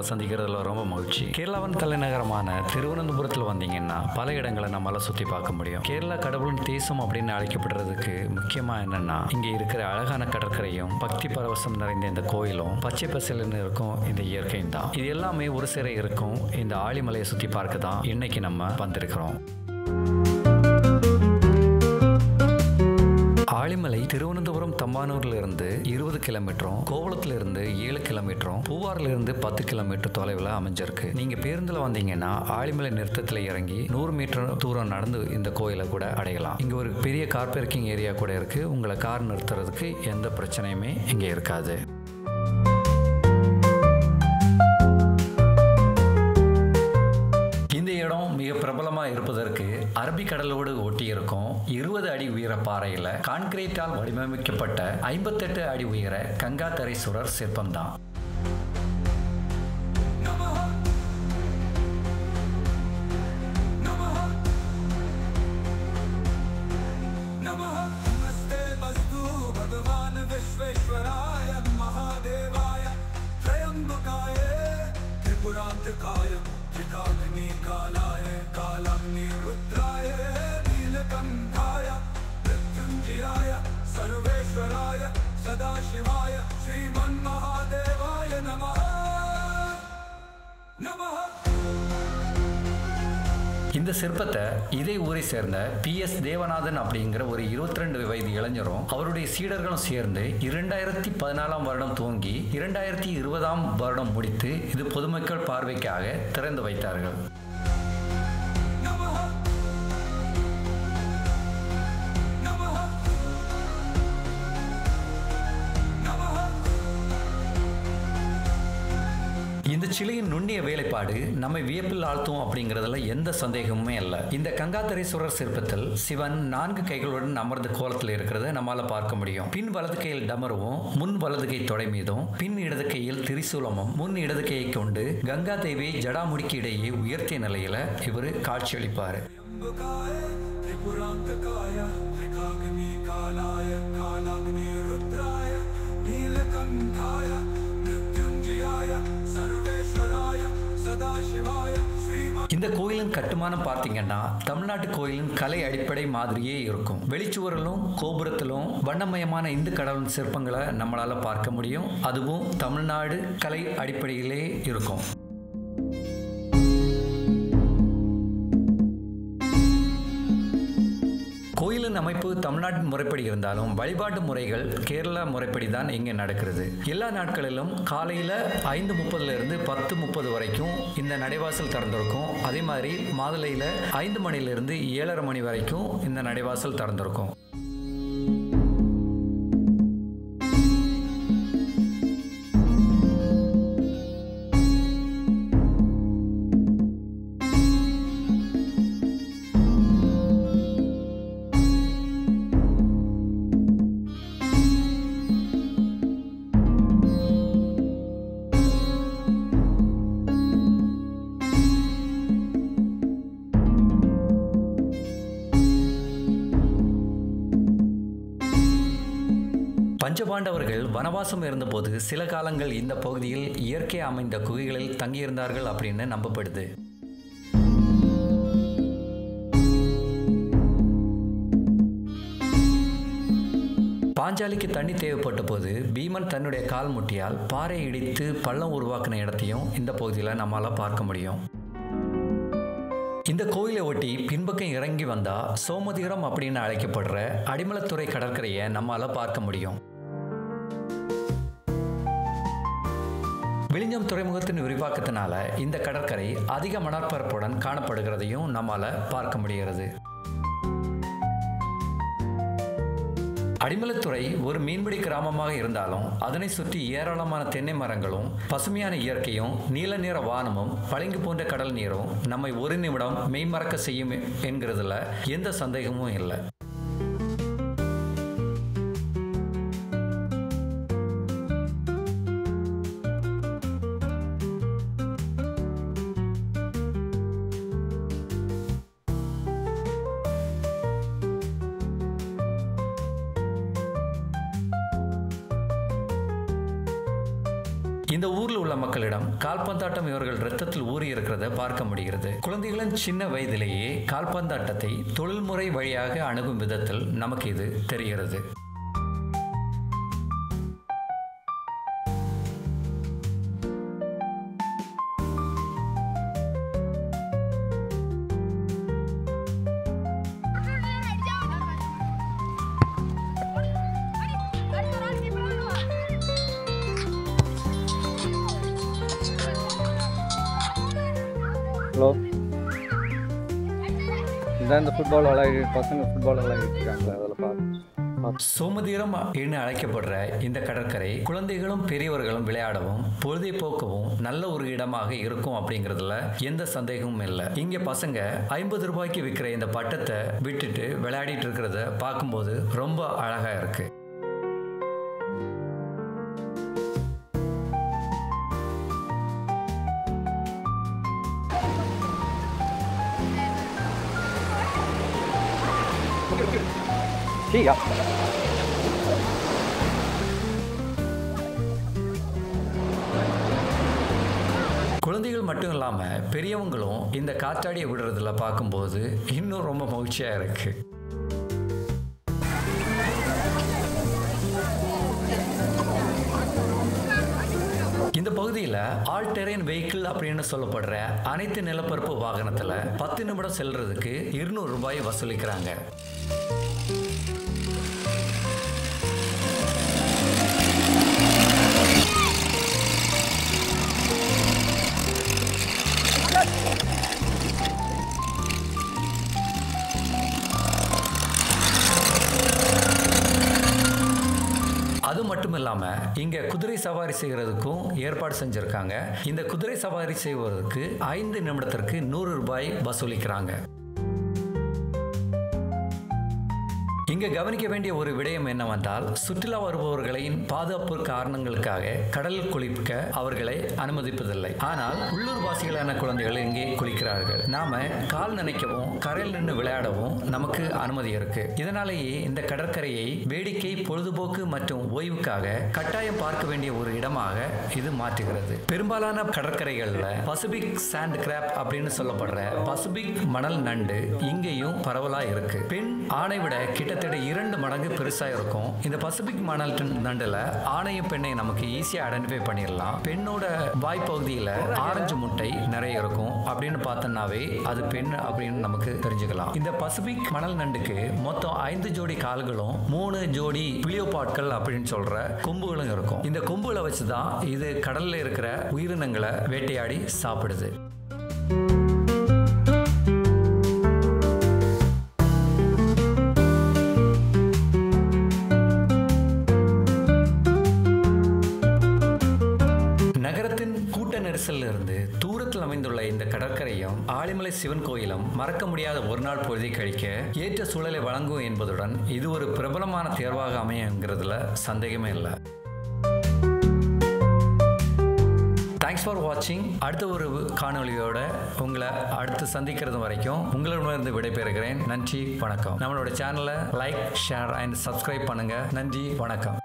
உங்களை சந்திக்கிறதுல ரொம்ப மகிழ்ச்சி. கேரளாவின் தலைநகரமான திருவனந்தபுரத்தில் வந்தீங்கன்னா பல இடங்களை நம்மளால சுற்றி பார்க்க முடியும். கேரளா கடவுளின் தேசம் அப்படின்னு அழைக்கப்படுறதுக்கு முக்கியமா என்னன்னா, இங்க இருக்கிற அழகான கடற்கரையும் பக்தி பரவசம் நிறைந்த இந்த கோயிலும் பச்சை பசேல்னு இருக்கும் இந்த இயற்கையும் தான். இது எல்லாமே ஒரு சேர இருக்கும் இந்த ஆழிமலையை சுற்றி பார்க்க தான் இன்னைக்கு நம்ம வந்திருக்கிறோம். ஆழிமலை திருவனந்தபுரம் தம்பானூர்ல இருந்து 20 கிலோமீட்டரும், கோவளத்துல இருந்து 7 கிலோமீட்டரும், பூவார்ல இருந்து 10 கிலோமீட்டர் தொலைவில் அமைஞ்சிருக்கு. நீங்க பேருந்துல வந்தீங்கன்னா ஆழிமலை நிறுத்தத்துல இறங்கி 100 மீட்டர் தூரம் நடந்து இந்த கோயிலை கூட அடையலாம். இங்க ஒரு பெரிய கார் பார்க்கிங் ஏரியா கூட இருக்கு. உங்களை கார் நிறுத்துறதுக்கு எந்த பிரச்சனையுமே இங்க இருக்காது. மிக பிரபலமாக இருப்பதற்கு அரபிக்கடலோடு ஒட்டி இருக்கும் 20 அடி உயர பாறையில் கான்கிரீட்டால் வடிவமைக்கப்பட்ட 58 அடி உயர கங்காதரேஸ்வரர் சிற்பம் தான். இந்த சிற்பத்தை இதே ஊரை சேர்ந்த PS தேவநாதன் அப்படிங்கிற ஒரு 22 வயது இளைஞரும் அவருடைய சீடர்களும் சேர்ந்து 2014 வருடம் துவங்கி 2020 வருடம் முடித்து இது பொதுமக்கள் பார்வைக்காக திறந்து வைத்தார்கள். இந்த சிலையின் நுண்ணிய வேலைப்பாடு நம்மை வியப்பில் ஆழ்த்தும் அப்படிங்கிறதுல எந்த சந்தேகமுமே இல்லை. இந்த கங்காதரேஸ்வரர் சிற்பத்தில் சிவன் 4 கைகளுடன் அமர்ந்த கோலத்தில் இருக்கிறத நம்மால பார்க்க முடியும். பின் வலது கையில் டமருவும், முன் வலது கை தொடை மீதும், பின் இடது கையில் திரிசூலமும், முன் இடது கையை கொண்டு கங்கா தேவி ஜடாமுடிக்கு இடையே உயர்த்திய நிலையில இவர் காட்சியளிப்பார். இந்த கோயிலின் கட்டுமானம் பார்த்தீங்கன்னா தமிழ்நாட்டு கோயிலின் கலை அடிப்படை மாதிரியே இருக்கும். வெளிச்சுவரிலும் கோபுரத்திலும் வண்ணமயமான இந்து கடவுளின் சிற்பங்களை நம்மளால பார்க்க முடியும். அதுவும் தமிழ்நாடு கலை அடிப்படையிலே இருக்கும். கோயிலின் அமைப்பு தமிழ்நாட்டின் முறைப்படி இருந்தாலும் வழிபாட்டு முறைகள் கேரளா முறைப்படி தான் இங்கே நடக்கிறது. எல்லா நாட்களிலும் காலையில் 5:30 இருந்து 10:30 வரைக்கும் இந்த நடைவாசல் திறந்திருக்கும். அதே மாதிரி மாதுளையில் 5 மணிலிருந்து 7:30 மணி வரைக்கும் இந்த நடைவாசல் திறந்திருக்கும். பஞ்சபாண்டவர்கள் வனவாசம் இருந்தபோது சில காலங்கள் இந்த பகுதியில் இயற்கை அமைந்த குகைகளில் தங்கியிருந்தார்கள் அப்படின்னு நம்பப்படுது. பாஞ்சாலிக்கு தண்ணி தேவைப்பட்ட போது பீமன் தன்னுடைய கால் முட்டியால் பாறை இடித்து பள்ளம் உருவாக்கின இடத்தையும் இந்த பகுதியில் நம்மளால பார்க்க முடியும். இந்த கோயிலை ஒட்டி பின்பக்கம் இறங்கி வந்தா சோமதீரம் அப்படின்னு அழைக்கப்படுற அடிமலத்துறை கடற்கரையை நம்மால பார்க்க முடியும். விழிஞம் துறைமுகத்தின் விரிவாக்கத்தினால இந்த கடற்கரை அதிக மணற்பரப்புடன் காணப்படுகிறதையும் நம்மால பார்க்க முடிகிறது. அடிமலத்துறை ஒரு மீன்பிடி கிராமமாக இருந்தாலும் அதனை சுற்றி ஏராளமான தென்னை மரங்களும் பசுமையான இயற்கையும் நீல நிற வானமும் பளிங்கு போன்ற கடல் நீரும் நம்மை ஒரு நிமிடம் மெய்மறக்க செய்யும் என்கிறதுல எந்த சந்தேகமும் இல்லை. இந்த ஊர்ல உள்ள மக்களிடம் கால்பந்தாட்டம் இவர்கள் இரத்தத்தில் ஊறி இருக்கிறத பார்க்க முடிகிறது. குழந்தைகளின் சின்ன வயதிலேயே கால்பந்தாட்டத்தை தொழில்முறை வழியாக அணுகும் விதத்தில் நமக்கு இது தெரிகிறது. ஹலோ, இதான் இந்த ஃபுட்பால் பசங்க ஃபுட்பால் விளையாடிருக்காங்க. அதில் பார்க்க சோமதீரம் என்று அழைக்கப்படுற இந்த கடற்கரை குழந்தைகளும் பெரியவர்களும் விளையாடவும் பொழுதை போக்கவும் நல்ல ஒரு இடமாக இருக்கும் அப்படிங்கிறதுல எந்த சந்தேகமும் இல்லை. இங்க பசங்க 50 ரூபாய்க்கு விற்கிற இந்த பட்டத்தை விட்டுட்டு விளையாடிட்டு இருக்கிறத பார்க்கும்போது ரொம்ப அழகா இருக்கு. குழந்தைகள் மட்டும் இல்லாம பெரியவங்களும் இந்த காற்றாடியை விடுறதுல பார்க்கும்போது இன்னும் ரொம்ப மகிழ்ச்சியா இருக்கு. இந்த பகுதியில் ஆல் டெரைன் வெஹிக்கிள் அப்படின்னு சொல்லப்படுற அனைத்து நிலப்பரப்பு வாகனத்தில் 10 நிமிடம் செல்றதுக்கு 200 ரூபாய் வசூலிக்கிறாங்க. அது மட்டும் இல்லாம இங்க குதிரை சவாரி செய்யறதுக்கும் ஏற்பாடு செஞ்சிருக்காங்க. இந்த குதிரை சவாரி செய்வதற்கு 5 நிமிடத்திற்கு 100 ரூபாய் வசூலிக்கிறாங்க. இங்க கவனிக்க வேண்டிய ஒரு விடயம் என்னவென்றால், சுற்றுலா வருபவர்களின் பாதுகாப்பு காரணங்களுக்காக கடலில் குளிக்க அவர்களை அனுமதிப்பதில்லை. ஆனால் உள்ளூர் வாசிகளான குழந்தைகள் இங்கே குளிக்கிறார்கள். நாம கால் நனைக்கவும் கரையில் நின்று விளையாடவும் நமக்கு அனுமதி இருக்கு. இதனாலேயே இந்த கடற்கரையை வேடிக்கை, பொழுதுபோக்கு மற்றும் ஓய்வுக்காக கட்டாயம் பார்க்க வேண்டிய ஒரு இடமாக இது மாற்றுகிறது. பெரும்பாலான கடற்கரைகள்ல பசிபிக் சாண்ட் கிராப் அப்படின்னு சொல்லப்படுற பசிபிக் மணல் நண்டு இங்கேயும் பரவலா இருக்கு. பெண் ஆணை விட கிட்டத்தட்ட 2 மடங்கு பெருசா இருக்கும். இந்த பசிபிக் மணல் நண்டுல ஆணையும் பெண்ணை நமக்கு ஈஸியா ஐடென்டிஃபை பண்ணிடலாம். பெண்ணோட வாய்ப்பகுதியில ஆரஞ்சு முட்டை நிறைய இருக்கும். அப்படின்னு பார்த்தோம்னாவே அது பெண் அப்படின்னு நமக்கு தெரிஞ்சுக்கலாம். இந்த பசிபிக் மணல் நண்டுக்கு மொத்தம் 5 ஜோடி கால்களும் 3 ஜோடி பிளியோபாட்கள் அப்படின்னு சொல்ற கொம்புகளும் இருக்கும். இந்த கொம்புகளை வச்சுதான் இது கடல்ல இருக்கிற உயிரினங்களை வேட்டையாடி சாப்பிடுது. இருந்து தூரத்தில் அமைந்துள்ள இந்த கடற்கரையும் ஆழிமலை சிவன் கோயிலும் மறக்க முடியாத ஒரு நாள் பொழுதை கழிக்க ஏற்ற சூழலை வழங்கும் என்பதுடன் இது ஒரு பிரபலமான தேர்வாக அமையுங்கிறதுல சந்தேகமே இல்லை. தேங்க்ஸ் ஃபார் வாட்சிங். அடுத்த ஒரு காணொலியோட உங்களை அடுத்து சந்திக்கிறது வரைக்கும் உங்களிடமிருந்து விடைபெறுகிறேன். நன்றி, வணக்கம். நம்மளோட சேனலை லைக், ஷேர் அண்ட் சப்ஸ்கிரைப் பண்ணுங்க. நன்றி, வணக்கம்.